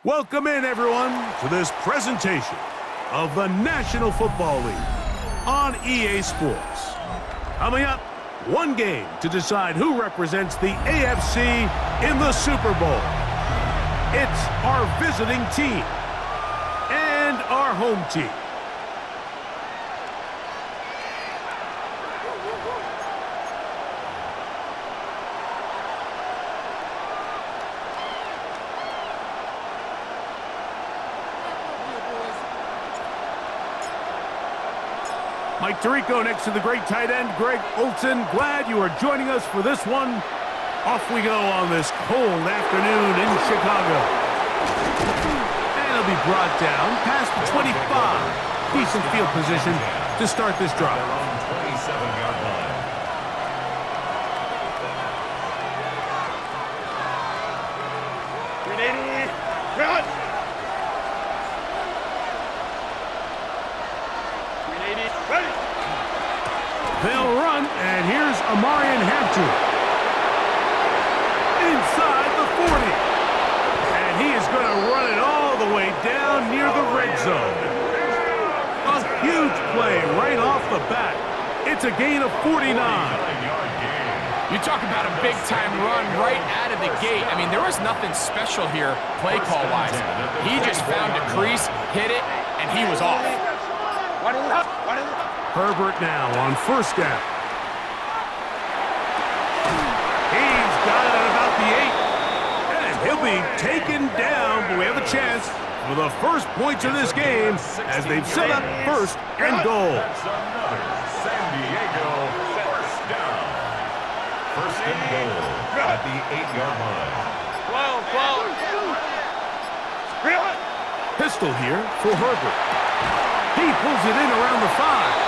Welcome in, everyone, to this presentation of the National Football League on EA Sports. Coming up, one game to decide who represents the AFC in the Super Bowl. It's our visiting team and our home team. Mike Tirico next to the great tight end, Greg Olsen. Glad you are joining us for this one. Off we go on this cold afternoon in Chicago. And it'll be brought down past the 25. Decent field position to start this drive. 27-yard line. They'll run, and here's Amarian Hampton. Inside the 40. And he is going to run it all the way down near the red zone. A huge play right off the bat. It's a gain of 49. You talk about a big-time run right out of the gate. I mean, there was nothing special here play call-wise. He just found a crease, hit it, and he was off. Herbert now on first down. He's got it at about the 8. And he'll be taken down, but we have a chance for the first points of this game as they've set up first and goal. That's another San Diego first down. First and goal at the 8-yard line. Pistol here for Herbert. He pulls it in around the 5.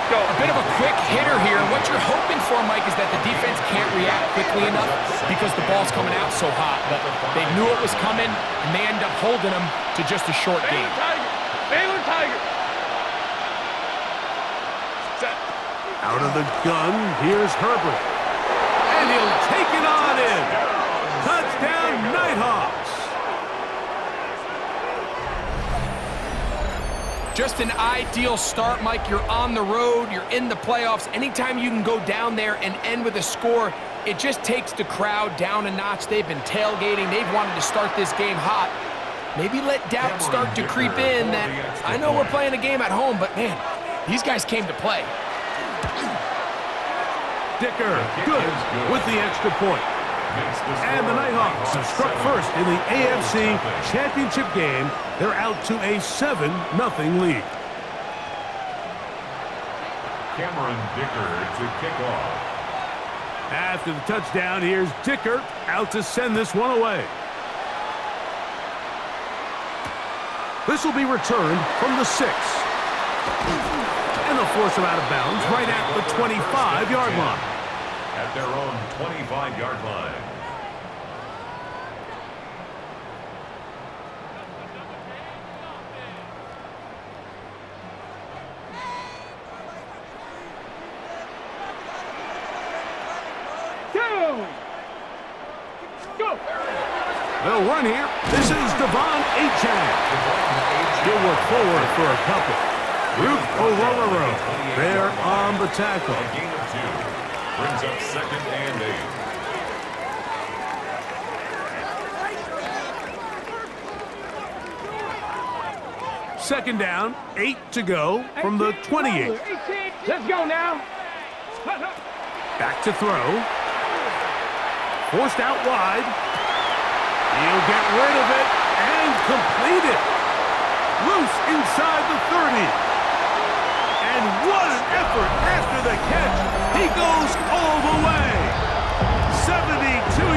A bit of a quick hitter here. What you're hoping for, Mike, is that the defense can't react quickly enough because the ball's coming out so hot. But they knew it was coming, and they end up holding them to just a short game. Baylor Tiger. Out of the gun, here's Herbert. And he'll take it on in. Touchdown, Nighthawks. Just an ideal start, Mike. You're on the road. You're in the playoffs. Anytime you can go down there and end with a score, it just takes the crowd down a notch. They've been tailgating. They've wanted to start this game hot. Maybe let doubt start to creep in that I know we're playing a game at home, but, man, these guys came to play. Dicker, good with the extra point. And the Nighthawks have struck first in the AFC Championship game. They're out to a 7-0 lead. Cameron Dicker to kick off. After the touchdown, here's Dicker out to send this one away. This will be returned from the 6. And they'll force him out of bounds right at the 25-yard line. At their own 25-yard line. They'll run here. This is Devon Achane. He'll work forward for a couple. Luke Orororo there on the tackle. A gain of 2. Brings up second and 8. Second down, 8 to go from the 28. Let's go now. Back to throw. Forced out wide. He'll get rid of it, and completed. Loose inside the 30. And what an effort after the catch. He goes all the way. 72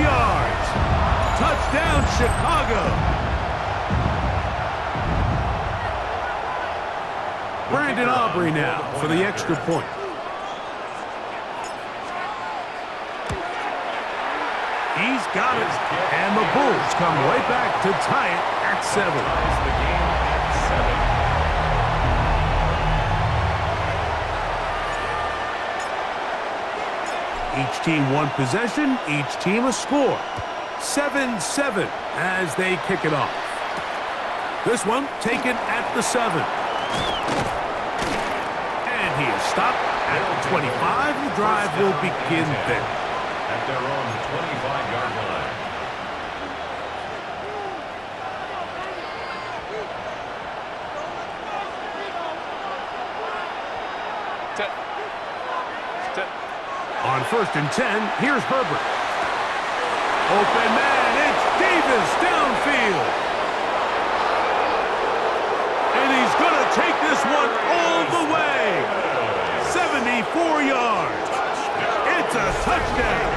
yards. Touchdown, Chicago. Brandon Aubrey now for the extra point. He's got it. And the Bulls come right back to tie it at 7. The game at 7. Each team one possession, each team a score. 7-7 as they kick it off. This one taken at the 7. And he is stopped at 25. The drive will begin there. At their own 25-yard line. On 1st and 10, here's Herbert. Open man, it's Davis downfield. And he's going to take this one all the way. 74 yards. It's a touchdown.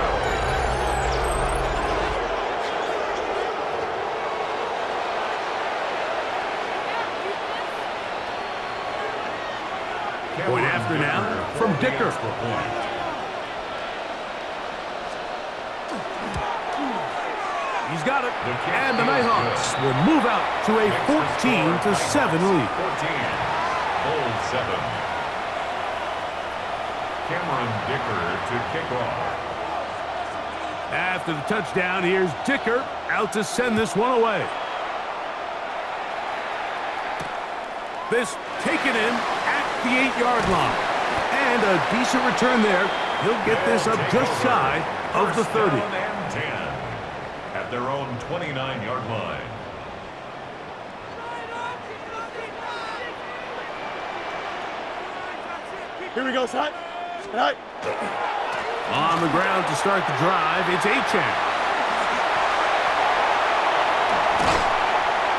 Point after now from Dicker. He's got it. And the Nighthawks will move out to a 14-7 lead. 14. Bulls 7. Cameron Dicker to kick off. After the touchdown, here's Dicker out to send this one away. This taken in at the 8-yard line. And a decent return there. He'll get this up just shy of the 30. And 10 at their own 29-yard line. Here we go, son. Right. On the ground to start the drive, it's Achane.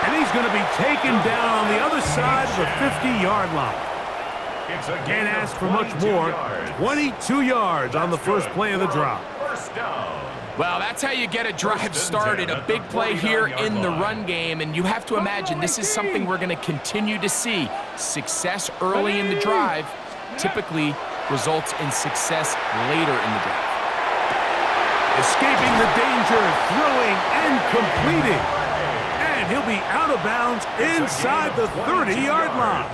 And he's going to be taken down on the other side of the 50-yard line. Can't ask for much more. 22 yards on the first play of the drive. First down. Well, that's how you get a drive started. A big play here in the run game, and you have to imagine this is something we're going to continue to see. Success early in the drive typically results in success later in the drive. Escaping the danger, throwing and completing. And he'll be out of bounds inside the 30-yard line.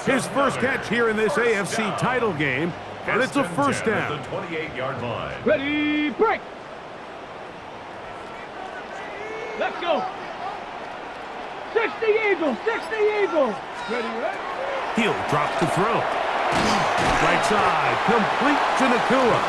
His first catch here in this AFC title game, and it's a first down. At the 28-yard line. Ready, break. Let's go. 60 Eagles, 60 Eagles. Ready, right? He'll drop to throw. Right side, complete to Nakua.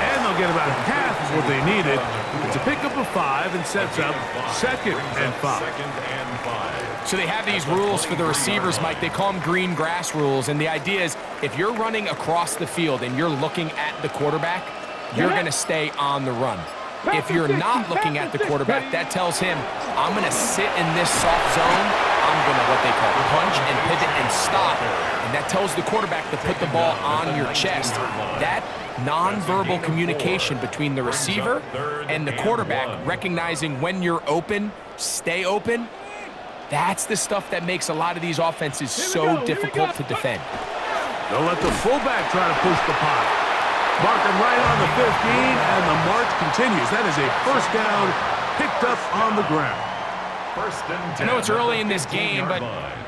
And they'll get about half of what they needed. It's a pickup of 5 and sets up 2nd and 5. So they have these rules for the receivers, Mike. They call them green grass rules. And the idea is if you're running across the field and you're looking at the quarterback, you're going to stay on the run. If you're not looking at the quarterback, that tells him, I'm going to sit in this soft zone. I'm going to what they call punch and pivot and stop. And that tells the quarterback to put the ball on your chest. That nonverbal communication between the receiver and the quarterback, recognizing when you're open, stay open, that's the stuff that makes a lot of these offenses so difficult to defend. They'll let the fullback try to push the pile. Marking right on the 15, and the march continues. That is a first down picked up on the ground. I know it's early in this game, but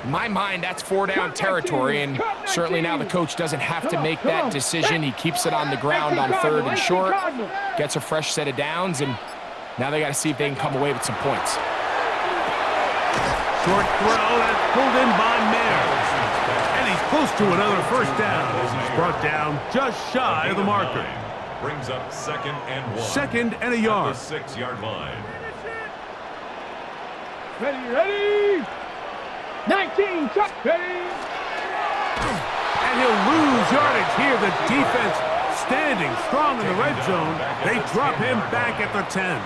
in my mind, that's 4-down territory, and certainly now the coach doesn't have to make that decision. He keeps it on the ground on 3rd and short, gets a fresh set of downs, and now they got to see if they can come away with some points. Short throw, that's pulled in by Mayer. And he's close to another first down as he's brought down just shy of the marker. Brings up 2nd and 1. 2nd and a yard. At the 6-yard line. Ready, ready. 19, Chuck, ready. And he'll lose yardage here. The defense standing strong in the red zone. They drop him back at the 10.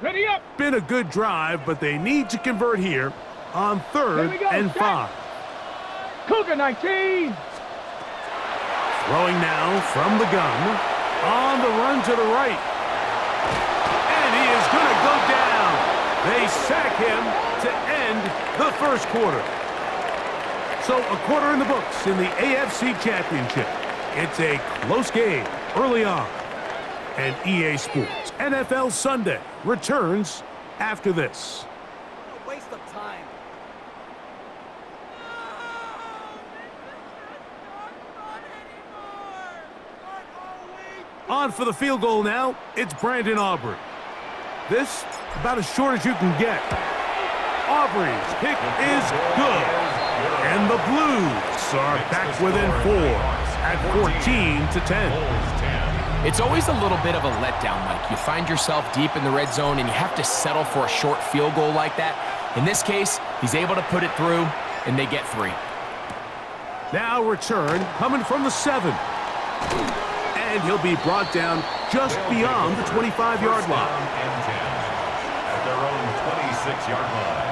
Ready up. Been a good drive, but they need to convert here on 3rd and 5. Cougar 19. Throwing now from the gun. On the run to the right. And he is going to go down. They sack him to end the first quarter. So a quarter in the books in the AFC Championship. It's a close game early on. And EA Sports NFL Sunday returns after this. A waste of time. On for the field goal now, it's Brandon Aubrey. This, about as short as you can get. Aubrey's kick is good. And the Blues are back within 4 at 14-10. It's always a little bit of a letdown, Mike. You find yourself deep in the red zone and you have to settle for a short field goal like that. In this case, he's able to put it through, and they get 3. Now return coming from the 7. And he'll be brought down just beyond the 25-yard line. And 10 at their own 26-yard line.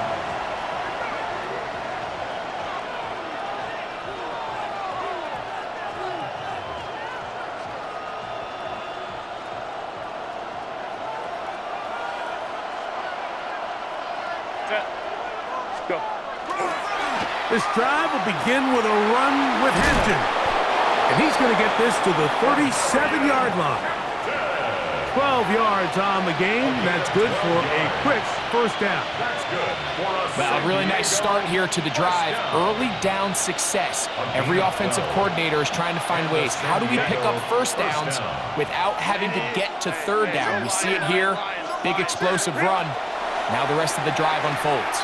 Go. This drive will begin with a run with Hampton. And he's going to get this to the 37-yard line. 12 yards on the game. That's good for a quick first down. That's good for a Well, a really nice start here to the drive. Early down success. Every offensive coordinator is trying to find ways. How do we pick up first downs without having to get to third down? We see it here. Big explosive run. Now the rest of the drive unfolds.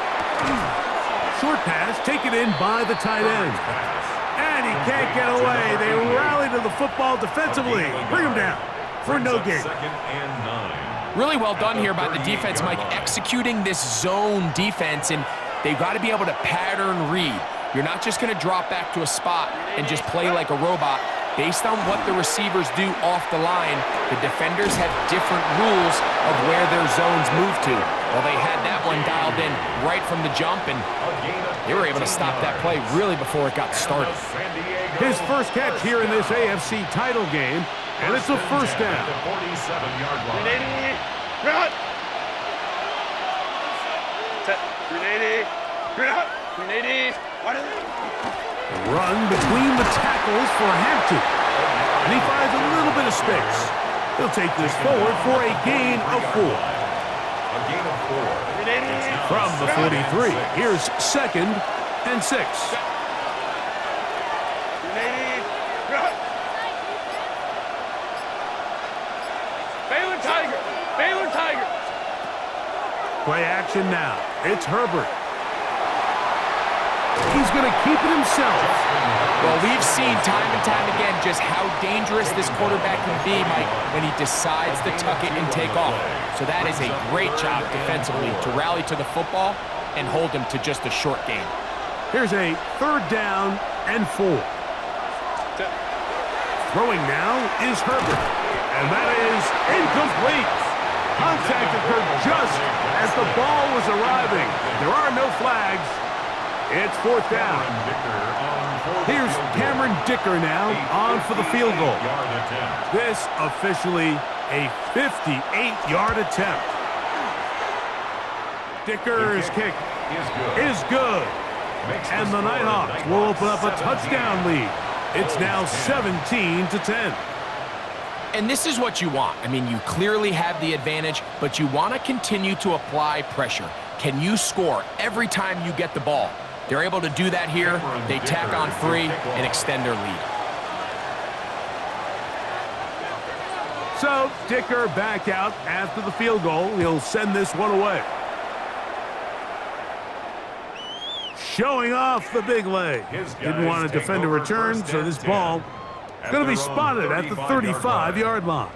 Short pass taken in by the tight end. And he can't get away. They rally to the football defensively. Bring him down for no gain. 2nd and 9. Really well done here by the defense, Mike, executing this zone defense, and they've got to be able to pattern read. You're not just going to drop back to a spot and just play like a robot. Based on what the receivers do off the line, the defenders have different rules of where their zones move to. Well, they had that one dialed in right from the jump, and they were able to stop that play really before it got started. His first catch here in this AFC title game, and it's a first down. 47-yard line. 380. Run. Set. 380. Run. 380. What is it? Run between the tackles for Hampton. And he finds a little bit of space. He'll take this forward for a gain of 4. A gain of 4. From the 43, here's 2nd and 6. 380. Run. Baylor Tiger. Baylor Tiger. Play action now. It's Herbert. He's going to keep it himself. Well, we've seen time and time again just how dangerous this quarterback can be, Mike, when he decides to tuck it and take off. So that is a great job defensively to rally to the football and hold him to just a short gain. Here's a 3rd down and 4. Throwing now is Herbert. And that is incomplete. Contact occurred just as the ball was arriving. There are no flags. It's 4th down. Here's Cameron Dicker now on for the field goal. This officially a 58-yard attempt. Dicker's kick is good. And the Nighthawks will open up a touchdown lead. It's now 17-10. And this is what you want. I mean, you clearly have the advantage, but you want to continue to apply pressure. Can you score every time you get the ball? They're able to do that here. They tack on 3 and extend their lead. So, Dicker back out after the field goal. He'll send this one away. Showing off the big leg. Didn't want to defend a return, so this ball is going to be spotted at the 35-yard line.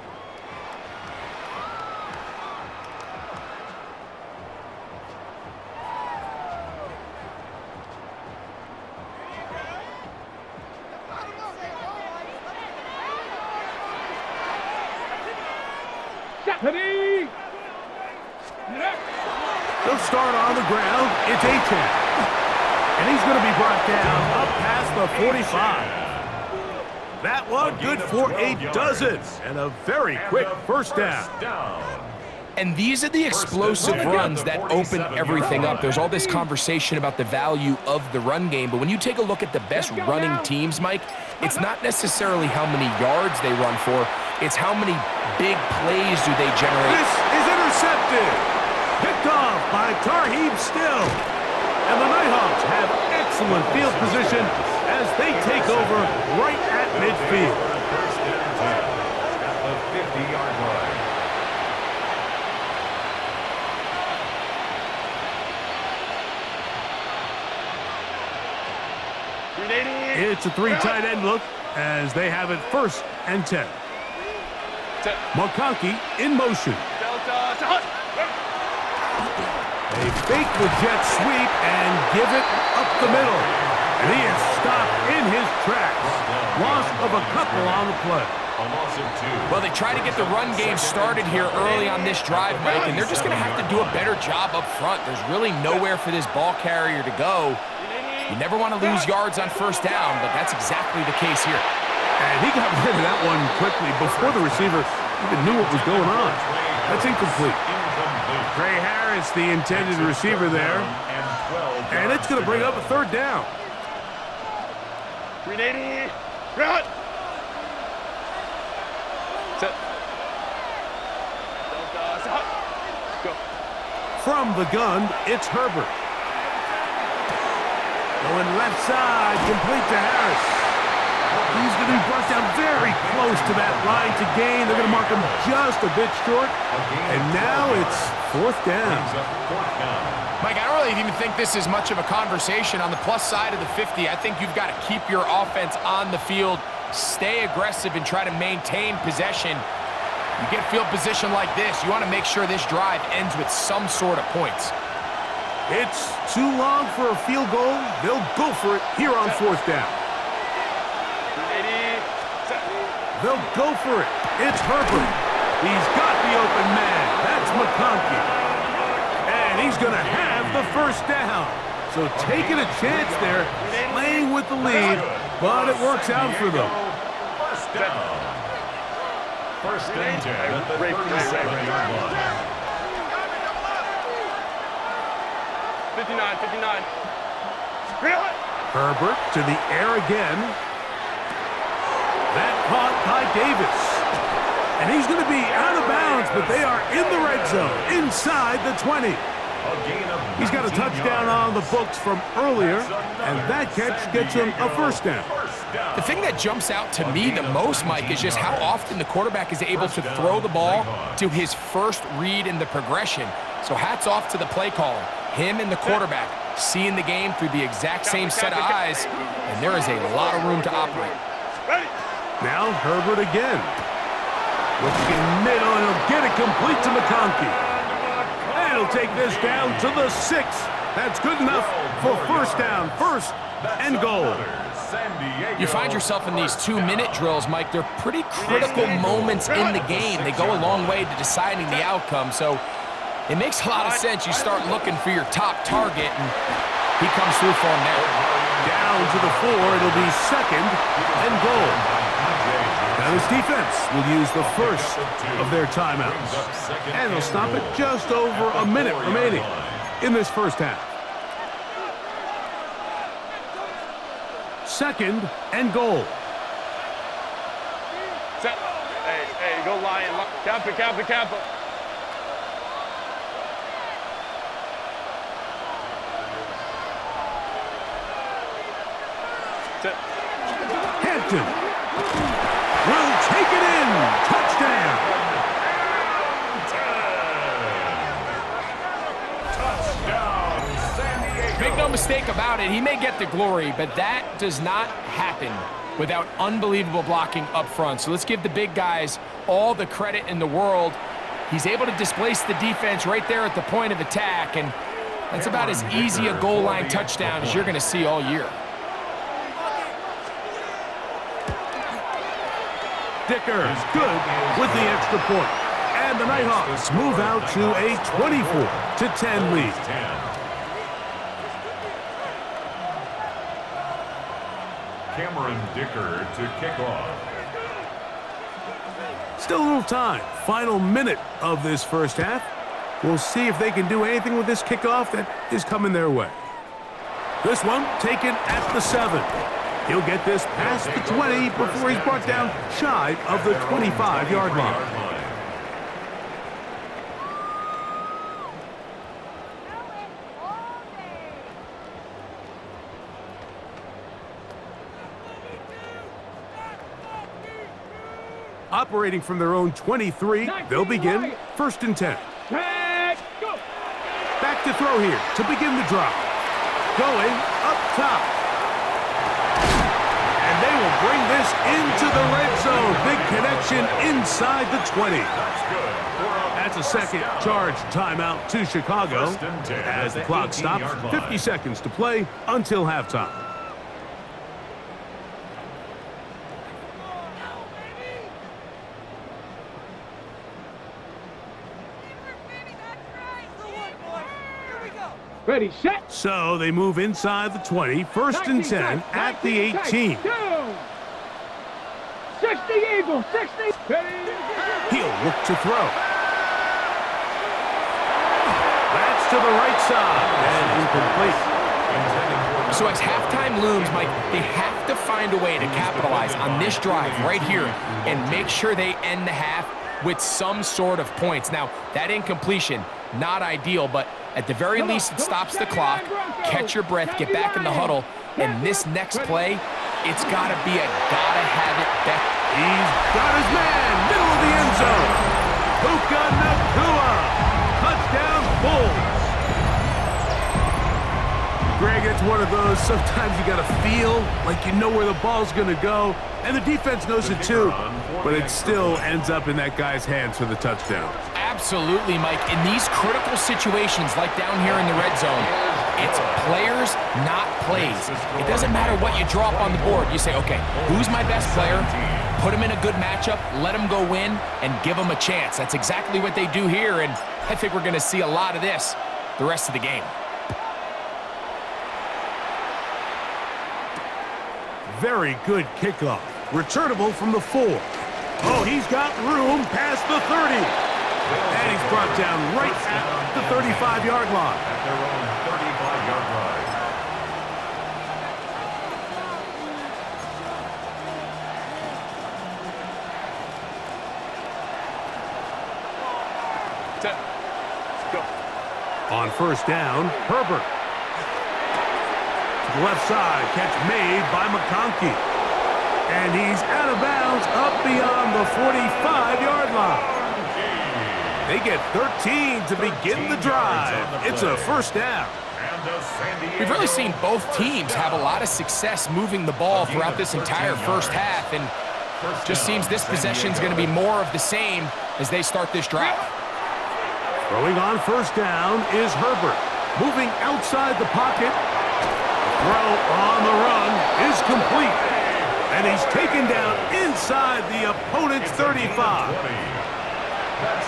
Ready. They'll start on the ground. It's Achan. And he's going to be brought down up past the 45. That one good for a dozen. And a very quick first down. And these are the explosive runs that open everything up. There's all this conversation about the value of the run game, but when you take a look at the best running teams, Mike, it's not necessarily how many yards they run for, it's how many big plays do they generate. This is intercepted. Picked off by Tarheeb Still. And the Nighthawks have excellent field position as they take over right at midfield. First and 10 at the 50-yard line. It's a three tight end look as they have it first and 10. McConkey in motion. They fake the jet sweep and give it up the middle. And he is stopped in his tracks. Loss of a couple on the play. A loss of 2. Well, they try to get the run game started here early on this drive, Mike, and they're just going to have to do a better job up front. There's really nowhere for this ball carrier to go. You never want to lose yards on first down, but that's exactly the case here. And he got rid of that one quickly before the receiver even knew what was going on. That's incomplete. Trey Harris, the intended receiver there. And it's going to bring up a third down. 380. Run. Set. Go. From the gun, it's Herbert. Going left side, complete to Harris. He's going to be brought down very close to that line to gain. They're going to mark him just a bit short. And now it's fourth down. Mike, I don't really even think this is much of a conversation on the plus side of the 50. I think you've got to keep your offense on the field, stay aggressive, and try to maintain possession. You get field position like this, you want to make sure this drive ends with some sort of points. It's too long for a field goal. They'll go for it here on fourth down. They'll go for it. It's Herbert. He's got the open man. That's McConkey. And he's going to have the first down. So taking a chance there, playing with the lead, but it works out for them. First down. First and 10 at the 37-yard line. 59. Herbert to the air again. That caught by Davis. And he's going to be out of bounds, but they are in the red zone, inside the 20. He's got a touchdown on the books from earlier, and that catch gets him a first down. The thing that jumps out to me the most, Mike, is just how often the quarterback is able to throw the ball to his first read in the progression. So hats off to the play caller. Him and the quarterback seeing the game through the exact same set of eyes, and there is a lot of room to operate. Now Herbert again. Looking middle, and he'll get it complete to McConkey. And he'll take this down to the 6. That's good enough for first down, first and goal. You find yourself in these 2-minute drills, Mike. They're pretty critical moments in the game. They go a long way to deciding the outcome, so it makes a lot of sense. You start looking for your top target, and he comes through for him there. Down to the 4, it'll be second and goal. Now this defense will use the first of their timeouts. And they'll stop it just over a minute remaining in this first half. Second and goal. Set. Hey, go Lion. Cap it. Hampton will take it in. Touchdown. Touchdown, San Diego. Make no mistake about it, he may get the glory, but that does not happen without unbelievable blocking up front. So let's give the big guys all the credit in the world. He's able to displace the defense right there at the point of attack, and that's about as easy a goal line touchdown as you're going to see all year. Dicker is good with the extra point. And the Nighthawks move out to a 24-10 lead. Cameron Dicker to kick off. Still a little time. Final minute of this first half. We'll see if they can do anything with this kickoff that is coming their way. This one taken at the 7. He'll get this past the 20 before he's brought down shy of the 25-yard line. Operating from their own 23, they'll begin 1st and 10. Back to throw here to begin the drive. Going up top. And they will bring this into the red zone. Big connection inside the 20. That's a second charge timeout to Chicago as the clock stops. 50 seconds to play until halftime. Ready, set. So they move inside the 20, 1st and 10 at the 18. 60 Eagles, 60. He'll look to throw. That's to the right side and incomplete. So as halftime looms, Mike, they have to find a way to capitalize on this drive right here and make sure they end the half with some sort of points. Now, that incompletion, not ideal, but at the very least, it stops the clock. Catch your breath, get back in the huddle, and this next play, it's got to be a gotta-have-it bet. He's got his man, middle of the end zone. Puka Nacua, touchdown Bulls. Greg, it's one of those, sometimes you got to feel like you know where the ball's going to go, and the defense knows it too, but it still ends up in that guy's hands for the touchdown. Absolutely, Mike. In these critical situations, like down here in the red zone, it's players, not plays. It doesn't matter what you draw up on the board. You say, okay, who's my best player? Put him in a good matchup, let him go win, and give him a chance. That's exactly what they do here, and I think we're going to see a lot of this the rest of the game. Very good kickoff. Returnable from the 4. Oh, he's got room past the 30. And he's brought down right at the 35-yard line. At their own 35-yard line. Set. Go. On 1st down, Herbert. To the left side, catch made by McConkey. And he's out of bounds up beyond the 45-yard line. They get 13 to begin the drive. It's a 1st down. We've really seen both teams have a lot of success moving the ball throughout this entire first half, and just seems this possession is going to be more of the same as they start this drive. Throwing on 1st down is Herbert. Moving outside the pocket. Throw on the run is complete. And he's taken down inside the opponent's 35.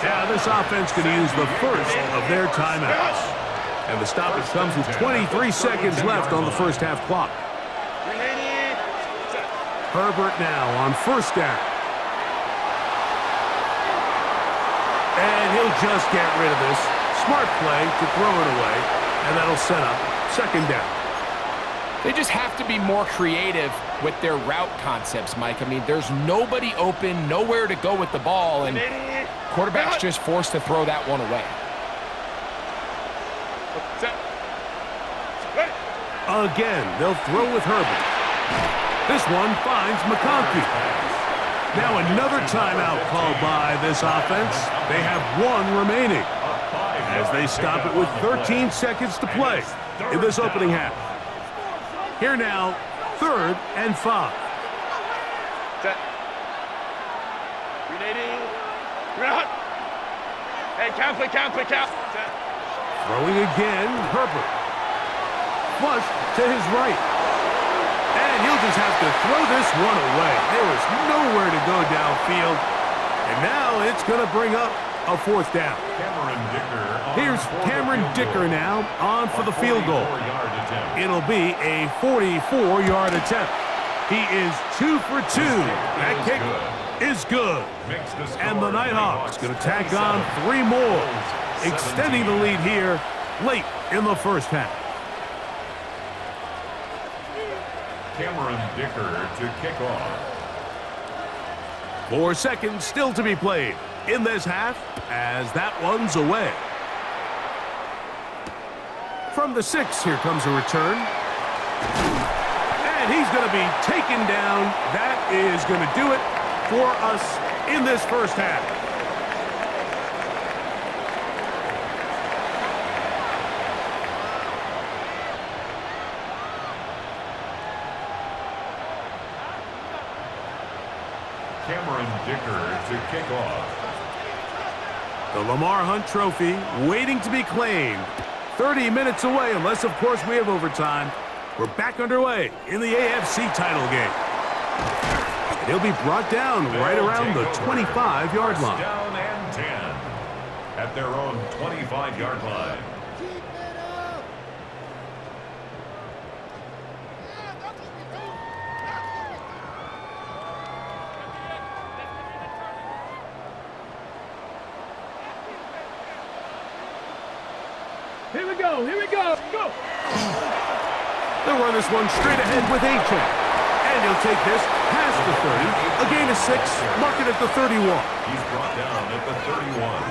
Now this offense can use the first of their timeouts. And the stoppage comes with 23 seconds left on the first half clock. Herbert now on 1st down. And he'll just get rid of this. Smart play to throw it away. And that'll set up 2nd down. They just have to be more creative with their route concepts, Mike. I mean, there's nobody open, nowhere to go with the ball, and quarterback's just forced to throw that one away. Again, they'll throw with Herbert. This one finds McConkey. Now another timeout called by this offense. They have 1 remaining as they stop it with 13 seconds to play in this opening half. Here now, 3rd and 5. Set. Ready. Run. Hey, count. Set. Throwing again, Herbert. Flush to his right. And he'll just have to throw this one away. There was nowhere to go downfield. And now it's going to bring up a fourth down. Here's Cameron Dicker now on for the field goal. It'll be a 44-yard attempt. He is 2 for 2. That kick is good. And the Nighthawks going to tack on 3 more, extending the lead here late in the first half. Cameron Dicker to kick off. 4 seconds still to be played in this half as that one's away. From the 6, here comes a return. And he's going to be taken down. That is going to do it for us in this first half. Cameron Dicker to kick off. The Lamar Hunt Trophy waiting to be claimed. 30 minutes away, unless, of course, we have overtime. We're back underway in the AFC title game. And he'll be brought down right around the 25-yard line. Down and 10 at their own 25-yard line. Here we go, go! They'll run this one straight ahead with A-Check. And he'll take this past the 30, a gain of 6, mark it at the 31. He's brought down at the 31.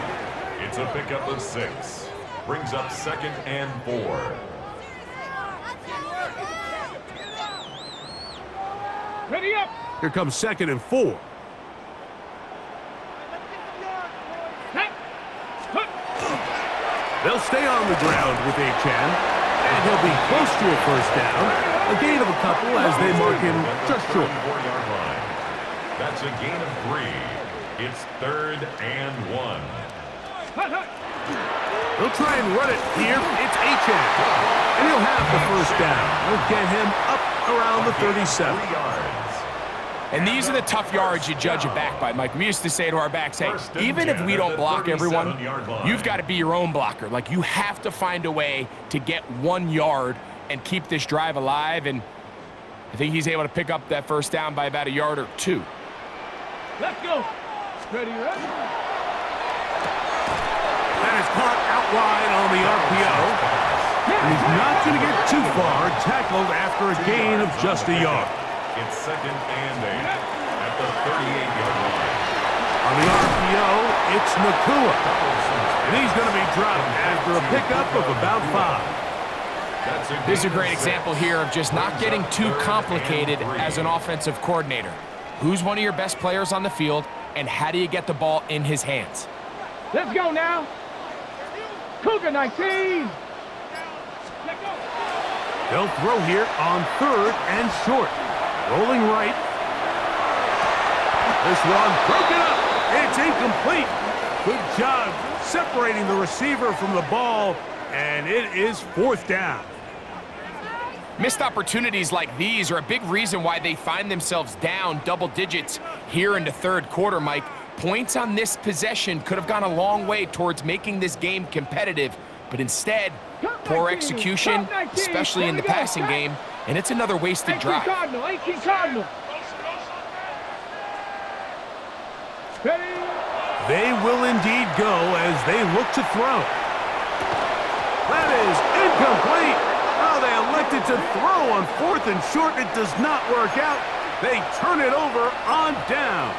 It's a pickup of 6. Brings up 2nd and 4. Ready up! Here comes 2nd and 4. They'll stay on the ground with A-Chan, and he'll be close to a first down. A gain of a couple as they mark him just short. 4-yard line. That's a gain of 3. It's 3rd and 1. They'll try and run it here. It's A-Chan, and he'll have the first down. They'll get him up around the 37. 3 yards. And these are the tough yards you judge a back by, Mike. We used to say to our backs, hey, even if we don't block everyone, you've got to be your own blocker. Like, you have to find a way to get 1 yard and keep this drive alive. And I think he's able to pick up that first down by about a yard or 2. Let's go! Ready, ready? That is caught out wide on the RPO. And he's not going to get too far, tackled after a gain of just a yard. It's 2nd and 8 at the 38-yard line. On the RPO, it's Nakua. And he's going to be dropped after a pickup of about 5. This is a great example here of just not getting too complicated as an offensive coordinator. Who's one of your best players on the field, and how do you get the ball in his hands? Let's go now! Cougar 19! Let's go! They'll throw here on 3rd and short. Rolling right. This one broken up. It's incomplete. Good job separating the receiver from the ball, and it is 4th down. Missed opportunities like these are a big reason why they find themselves down double digits here in the 3rd quarter, Mike. Points on this possession could have gone a long way towards making this game competitive, but instead, poor execution, especially in the passing game, and it's another wasted drive. 18 Cardinal. Ready? They will indeed go as they look to throw. That is incomplete. Oh, they elected to throw on 4th and short. It does not work out. They turn it over on down.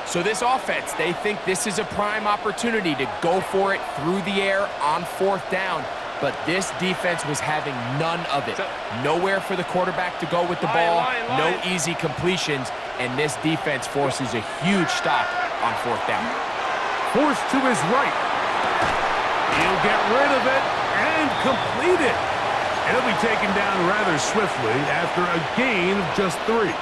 So this offense, they think this is a prime opportunity to go for it through the air on 4th down. But this defense was having none of it. Nowhere for the quarterback to go with the ball, no easy completions, and this defense forces a huge stop on 4th down. Forced to his right. He'll get rid of it and complete it. He'll be taken down rather swiftly after a gain of just 3.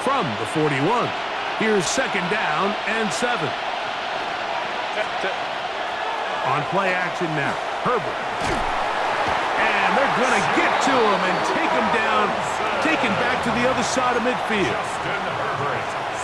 From the 41, here's 2nd down and 7. On play action now, Herbert. And they're going to get to him and take him down, taken back to the other side of midfield. Justin Herbert,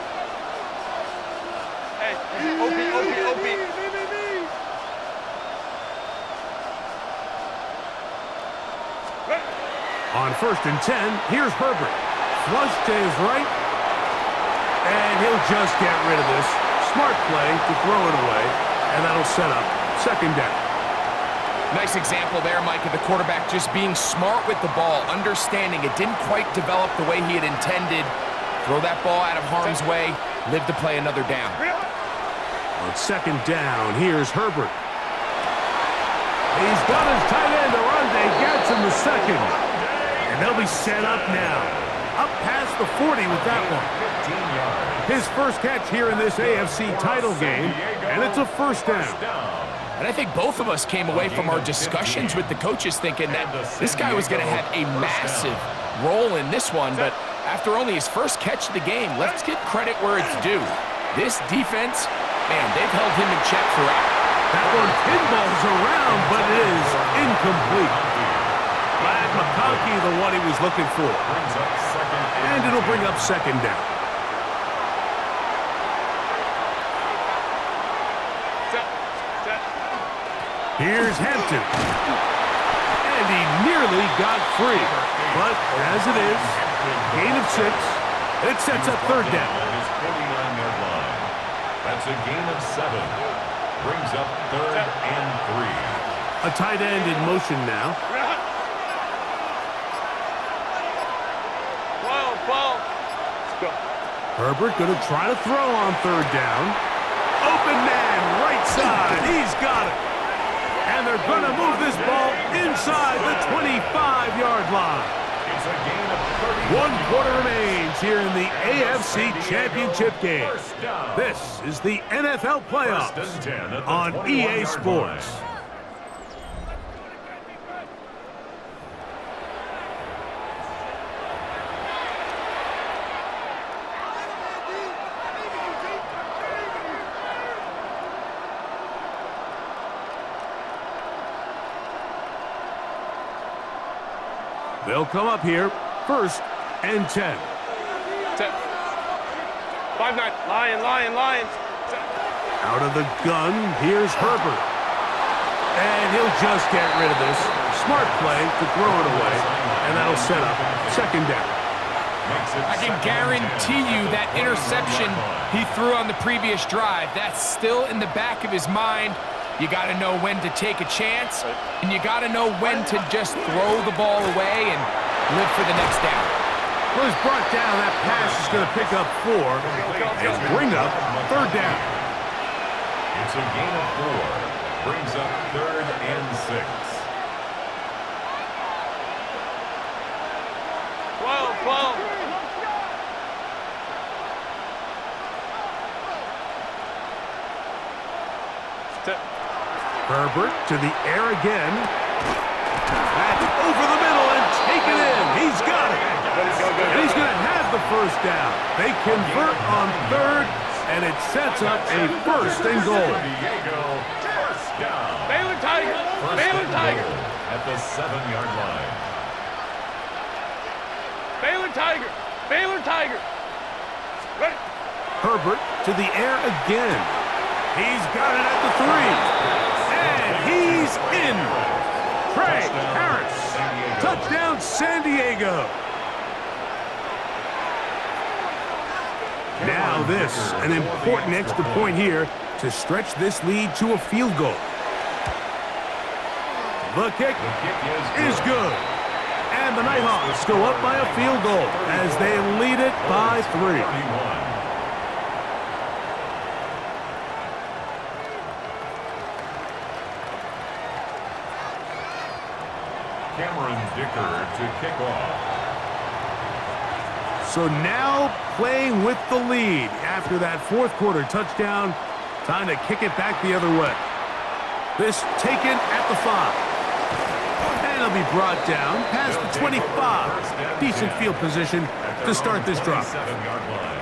On 1st and 10, here's Herbert. Flush to his right. And he'll just get rid of this. Smart play to throw it away. And that'll set up 2nd down. Nice example there, Mike, of the quarterback just being smart with the ball, understanding it didn't quite develop the way he had intended. Throw that ball out of harm's way, live to play another down. On 2nd down, here's Herbert. He's got his tight end, Arande gets him the 2nd. And they'll be set up now. Up past the 40 with that one. His first catch here in this AFC title game, and it's a 1st down. And I think both of us came away from our discussions with the coaches thinking that this guy was going to have a massive role in this one, but after only his first catch of the game, let's give credit where it's due. This defense, man, they've held him in check throughout. That one pinballs around, but it is incomplete. Glad McConkey the one he was looking for. And it'll bring up 2nd down. Here's Hampton. And he nearly got free. But as it is, gain of 6. It sets up 3rd down. That's a gain of 7. Brings up 3rd and 3. A tight end in motion now. Herbert going to try to throw on 3rd down. Open man, right side. He's got it. And they're going to move this ball inside the 25-yard line. It's a gain of 30. 1 quarter remains here in the AFC Championship game. This is the NFL playoffs on EA Sports. They'll come up here, 1st and 10. 5-9. Lion. Out of the gun, here's Herbert. And he'll just get rid of this. Smart play to throw it away. And that'll set up 2nd down. I can guarantee you that interception he threw on the previous drive, that's still in the back of his mind. You got to know when to take a chance, and you got to know when to just throw the ball away and live for the next down. Well, he's brought down. That pass is going to pick up 4 and bring up 3rd down. It's a gain of 4. Brings up 3rd and 6. 12. Herbert to the air again. That's over the middle and taken in. He's got it. And he's going to have the 1st down. They convert on 3rd, and it sets up a 1st and goal. First down. Baylor Tiger. Baylor Tiger. At the 7-yard line. Baylor Tiger. Baylor Tiger. Ready. Herbert to the air again. He's got it at the 3. And he's in. Trey Harris. Touchdown, San Diego. Now this, an important extra point here to stretch this lead to a field goal. The kick is good. And the Nighthawks go up by a field goal as they lead it by 3. Dicker to kick off. So now playing with the lead after that 4th quarter touchdown. Time to kick it back the other way. This taken at the 5. And it'll be brought down past the 25. Decent field position to start this drive. 7-yard line.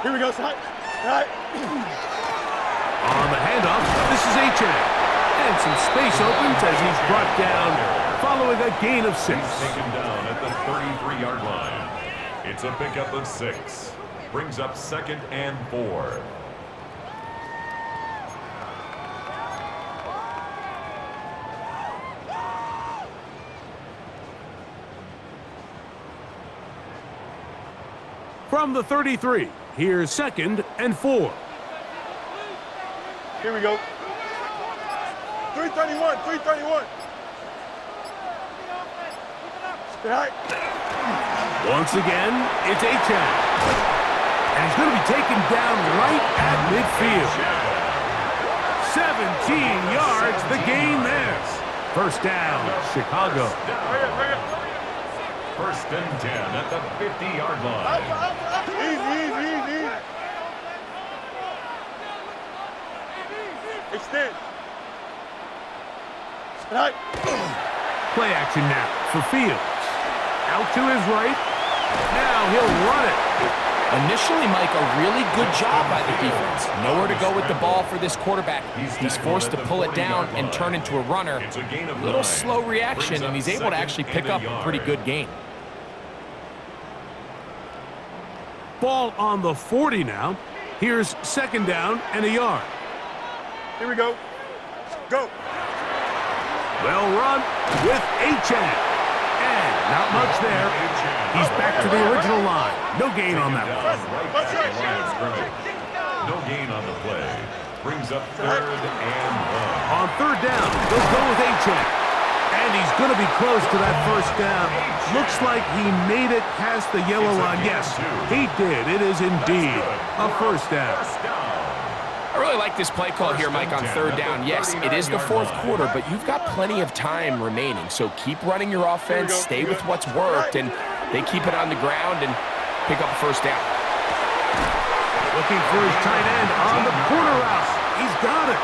Here we go, Sai. On the handoff, this is H.A. And some space opens as he's brought down following a gain of 6. He's taken down at the 33-yard line. It's a pickup of 6. Brings up 2nd and 4. From the 33, here's 2nd and 4. Here we go. 331, 331. Stay high. Once again, it's Achan. And he's going to be taken down right at midfield. 17 yards, the gain there. First down, Chicago. First and 10 at the 50-yard line. Easy. Extend. Stay high. Play action now for Fields. Out to his right. Now he'll run it. Initially, Mike, a really good job by the defense. Nowhere to go with the ball for this quarterback. He's forced to pull it down and turn into a runner. A little slow reaction, and he's able to actually pick up a pretty good gain. Ball on the 40 now. Here's 2nd down and a yard. Here we go. Go. Well run with Achan. And not much there. He's back to the original line. No gain on that one. No gain on the play. Brings up 3rd and 1. On 3rd down, they'll go with Achan. And he's going to be close to that first down. Looks like he made it past the yellow line. Yes, he did. It is indeed a first down. I really like this play call here, Mike, on 3rd down. Yes, it is the 4th quarter, but you've got plenty of time remaining. So keep running your offense, stay with what's worked, and they keep it on the ground and pick up a first down. Looking for his tight end on the corner route. He's got it.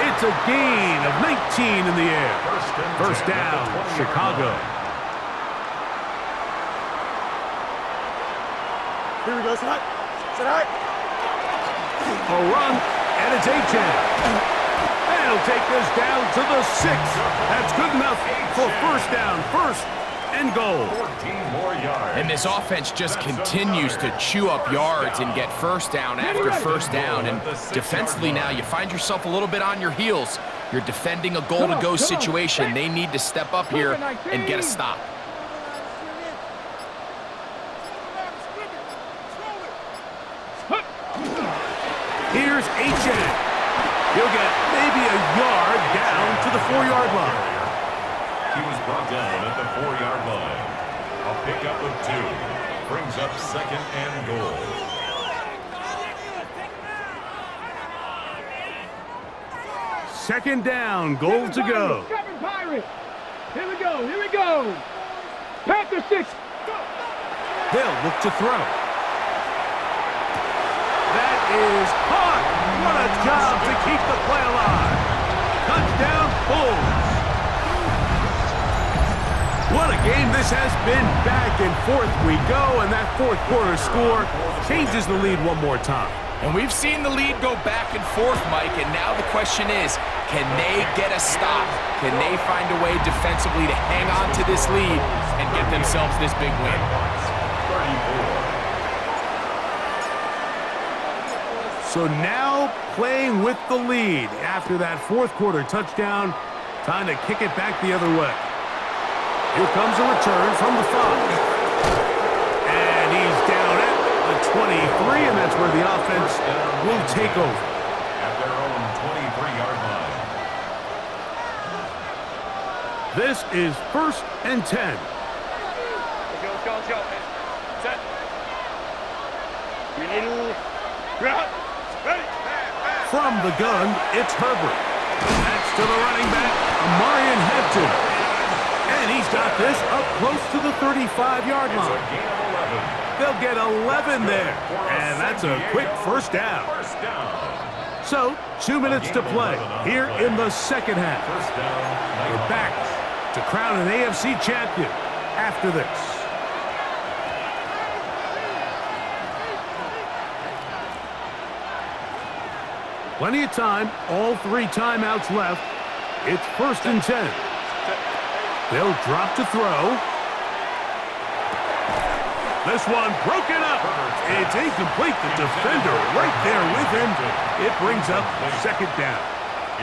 It's a gain of 19 in the air. First down, Chicago. Here we go. Sit high. Sit high. A run, and it's Achan. And he'll take this down to the 6. That's good enough for first down, 1st and goal. 14 more yards. And this offense just continues to chew up yards and get first down after first down. And defensively now, you find yourself a little bit on your heels. You're defending a goal-to-go situation. They need to step up here and get a stop. Here's Achan. He'll get maybe a yard down to the 4-yard line. He was brought down at the 4-yard line. A pickup of 2. Brings up 2nd and goal. Second down, goal to go. Cover Pirates. Here we go. Panther 6. They'll look to throw. That is caught. What a job to keep the play alive. Touchdown, Bulls. What a game this has been. Back and forth we go, and that 4th quarter score changes the lead one more time. And we've seen the lead go back and forth, Mike, and now the question is, can they get a stop? Can they find a way defensively to hang on to this lead and get themselves this big win? 34. So now playing with the lead after that 4th quarter touchdown, time to kick it back the other way. Here comes a return from the 5. And he's down at the 23, and that's where the offense will take over. At their own 23-yard line. This is 1st and 10. Let's go. Set. Ready. From the gun, it's Herbert. That's to the running back, Amarian Hampton. And he's got this up close to the 35-yard line. They'll get 11 there. And that's a quick first down. So, 2 minutes to play here in the second half. We're back to crown an AFC champion after this. Plenty of time, all 3 timeouts left. It's 1st and 10. They'll drop to throw. This one broken up. It's incomplete. The defender right there with him. It brings up second down.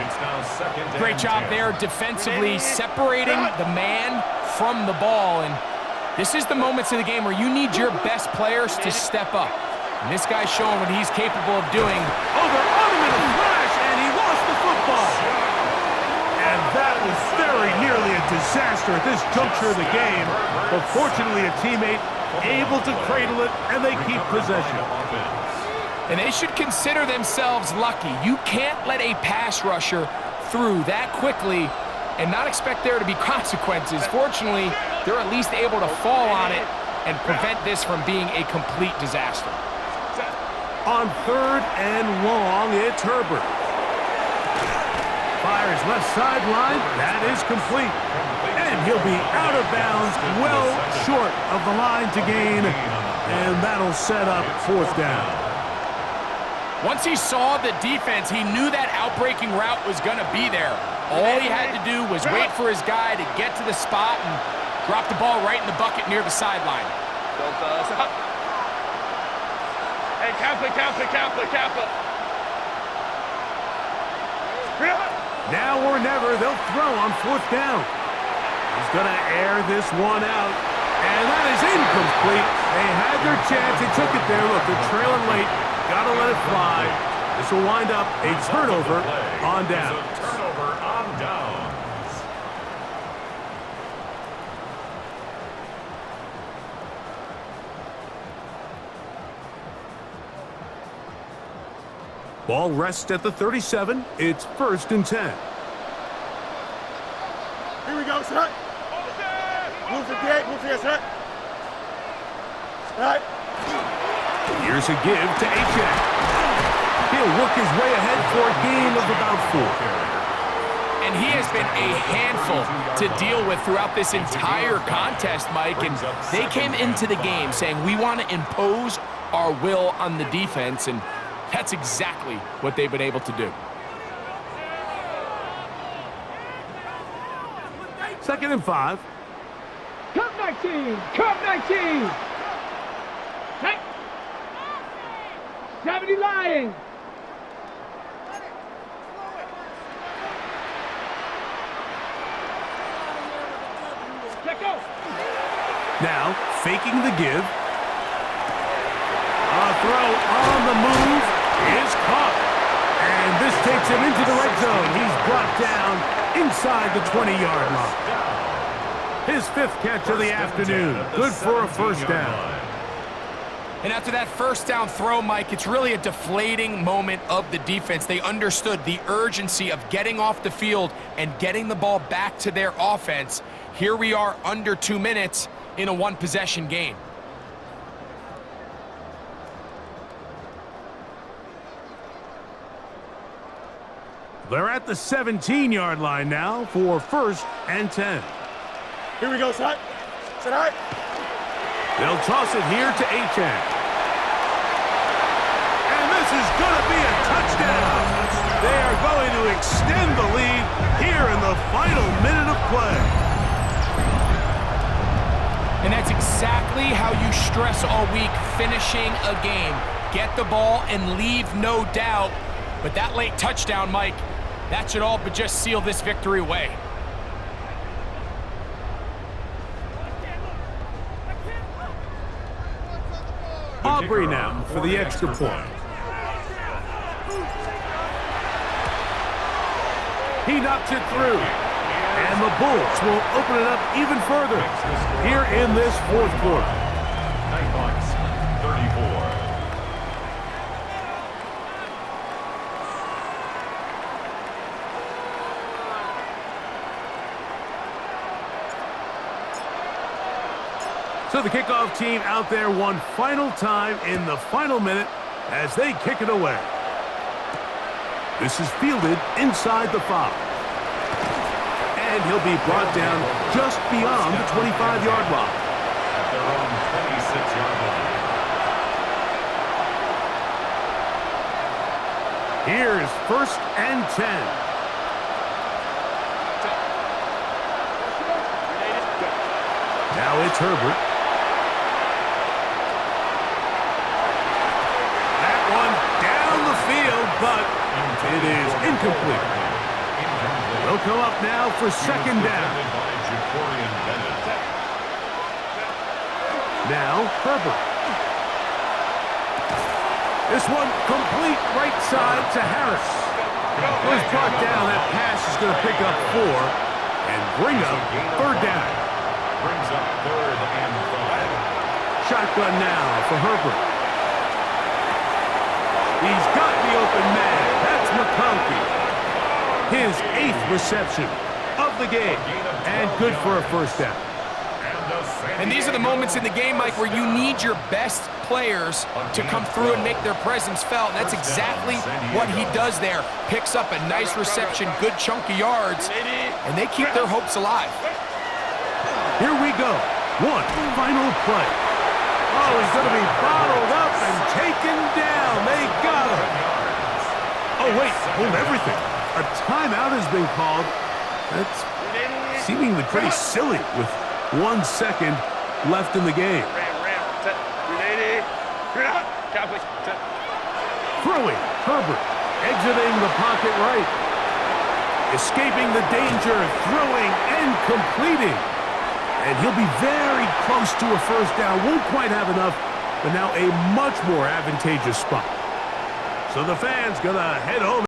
It's now second and Great job 10. there defensively separating the man from the ball. And this is the moments of the game where you need your best players to step up. And this guy's showing what he's capable of doing. Over on him in a flash, and he lost the football. And that was very nearly a disaster at this juncture of the game. But fortunately, a teammate able to cradle it, and they keep possession. And they should consider themselves lucky. You can't let a pass rusher through that quickly and not expect there to be consequences. Fortunately, they're at least able to fall on it and prevent this from being a complete disaster. On third and long, it's Herbert. Fires left sideline. That is complete. And he'll be out of bounds, well short of the line to gain. And that'll set up fourth down. Once he saw the defense, he knew that outbreaking route was going to be there. All he had to do was wait for his guy to get to the spot and drop the ball right in the bucket near the sideline. Hey, Kappa. Now or never, they'll throw on fourth down. He's going to air this one out. And that is incomplete. They had their chance. They took it there. Look, they're trailing late. Got to let it fly. This will wind up a turnover on down. Turnover on downs. Ball rests at the 37. It's first and 10. Here we go, sir. Move for gate, move here, sir. Right. Here's a give to Achek. He'll work his way ahead for a gain of about 4. And he has been a handful to deal with throughout this entire contest, Mike. And they came into the game saying, we want to impose our will on the defense. And that's exactly what they've been able to do. Second and 5. Cup 19! Cup 19! Hey! 70 Lions! Check go! Now, faking the give. A throw on the move is caught. And this takes him into the red zone. He's brought down inside the 20-yard line. His 5th catch of the afternoon. Good for a first down. And after that first down throw, Mike, it's really a deflating moment of the defense. They understood the urgency of getting off the field and getting the ball back to their offense. Here we are under 2 minutes in a one-possession game. They're at the 17-yard line now for first and 10. Here we go, sir. Sit high. They'll toss it here to Achek. And this is going to be a touchdown. They are going to extend the lead here in the final minute of play. And that's exactly how you stress all week, finishing a game. Get the ball and leave no doubt. But that late touchdown, Mike, that should all but just seal this victory away. Aubrey now for the extra point. He knocks it through. And the Bulls will open it up even further here in this fourth quarter. Nighthawks, 34. So the kickoff team out there one final time in the final minute as they kick it away. This is fielded inside the 5. And he'll be brought down just beyond the 25-yard line. At their own 26-yard line. Here's first and 10. Now it's Herbert. will come up now for second down. Now, Herbert. This one complete right side to Harris. Was brought down. That pass is going to pick up 4 and bring up third down. Brings up third and 5. Shotgun now for Herbert. He's got the open man. That's McConkey. His 8th reception of the game. And good for a first down. And these are the moments in the game, Mike, where you need your best players to come through and make their presence felt. And that's exactly what he does there. Picks up a nice reception, good chunk of yards, and they keep their hopes alive. Here we go. One final play. Oh, he's going to be bottled up and taken down. They got him. Oh, wait. Hold everything. A timeout has been called. That's seemingly pretty silly with 1 second left in the game. Throwing. Herbert. Exiting the pocket right. Escaping the danger. Throwing and completing. And he'll be very close to a first down. Won't quite have enough, but now a much more advantageous spot. So the fans gonna head home.